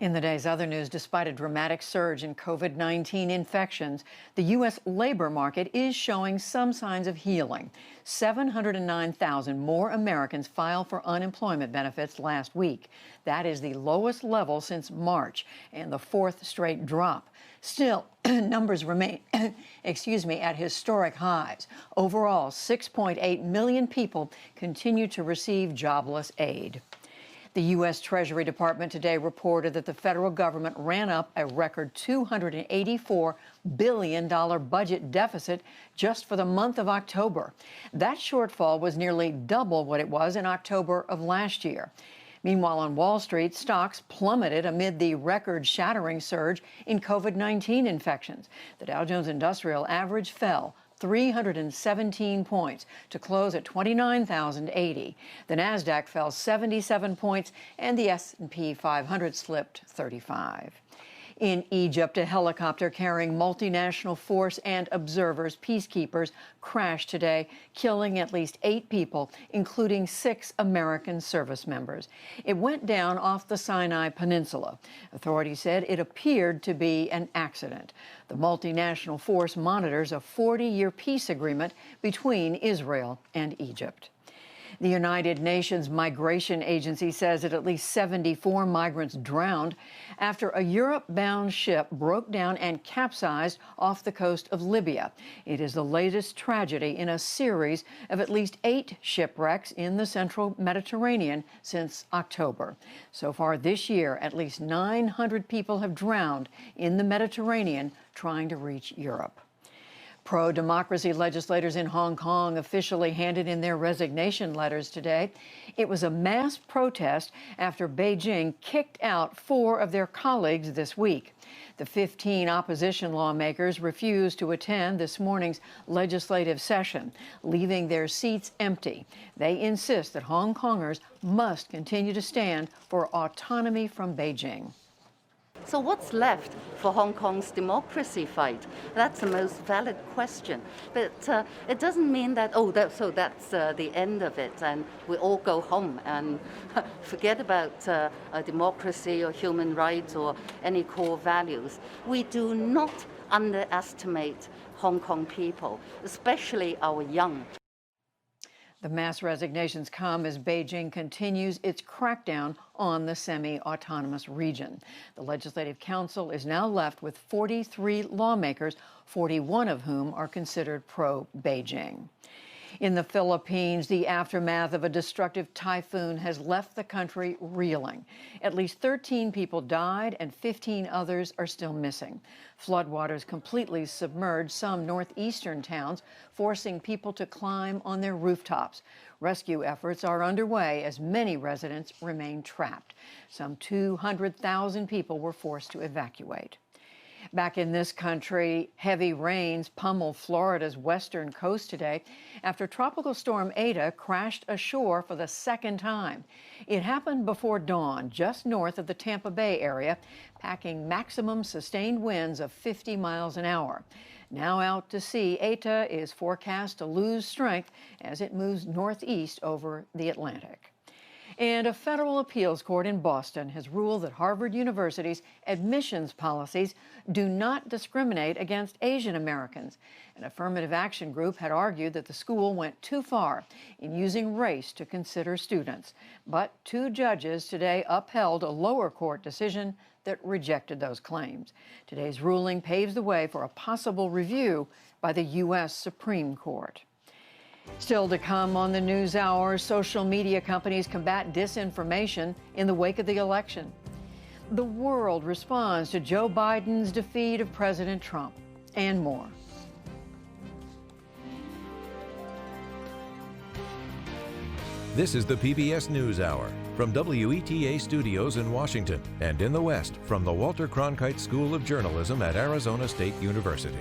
In the day's other news, despite a dramatic surge in COVID-19 infections, the U.S. labor market is showing some signs of healing. 709,000 more Americans filed for unemployment benefits last week. That is the lowest level since March and the fourth straight drop. Still, numbers remain, at historic highs. Overall, 6.8 million people continue to receive jobless aid. The U.S. Treasury Department today reported that the federal government ran up a record $284 billion budget deficit just for the month of October. That shortfall was nearly double what it was in October of last year. Meanwhile, on Wall Street, stocks plummeted amid the record-shattering surge in COVID-19 infections. The Dow Jones Industrial Average fell 317 points to close at 29,080. The Nasdaq fell 77 points, and the S&P 500 slipped 35. In Egypt, a helicopter carrying multinational force and observers, peacekeepers, crashed today, killing at least 8 people, including 6 American service members. It went down off the Sinai Peninsula. Authorities said it appeared to be an accident. The multinational force monitors a 40-year peace agreement between Israel and Egypt. The United Nations Migration Agency says that at least 74 migrants drowned after a Europe-bound ship broke down and capsized off the coast of Libya. It is the latest tragedy in a series of at least 8 shipwrecks in the central Mediterranean since October. So far this year, at least 900 people have drowned in the Mediterranean trying to reach Europe. Pro-democracy legislators in Hong Kong officially handed in their resignation letters today. It was a mass protest after Beijing kicked out 4 of their colleagues this week. The 15 opposition lawmakers refused to attend this morning's legislative session, leaving their seats empty. They insist that Hong Kongers must continue to stand for autonomy from Beijing. So what's left for Hong Kong's democracy fight? That's the most valid question. But it doesn't mean that, that's the end of it and we all go home and forget about democracy or human rights or any core values. We do not underestimate Hong Kong people, especially our young. The mass resignations come as Beijing continues its crackdown on the semi-autonomous region. The Legislative Council is now left with 43 lawmakers, 41 of whom are considered pro-Beijing. In the Philippines, the aftermath of a destructive typhoon has left the country reeling. At least 13 people died and 15 others are still missing. Floodwaters completely submerged some northeastern towns, forcing people to climb on their rooftops. Rescue efforts are underway as many residents remain trapped. Some 200,000 people were forced to evacuate. Back in this country, heavy rains pummeled Florida's western coast today after Tropical Storm Eta crashed ashore for the second time. It happened before dawn, just north of the Tampa Bay area, packing maximum sustained winds of 50 miles an hour. Now out to sea, Eta is forecast to lose strength as it moves northeast over the Atlantic. And a federal appeals court in Boston has ruled that Harvard University's admissions policies do not discriminate against Asian Americans. An affirmative action group had argued that the school went too far in using race to consider students. But 2 judges today upheld a lower court decision that rejected those claims. Today's ruling paves the way for a possible review by the U.S. Supreme Court. Still to come on the NewsHour, social media companies combat disinformation in the wake of the election. The world responds to Joe Biden's defeat of President Trump, and more. This is the PBS NewsHour from WETA Studios in Washington and in the West from the Walter Cronkite School of Journalism at Arizona State University.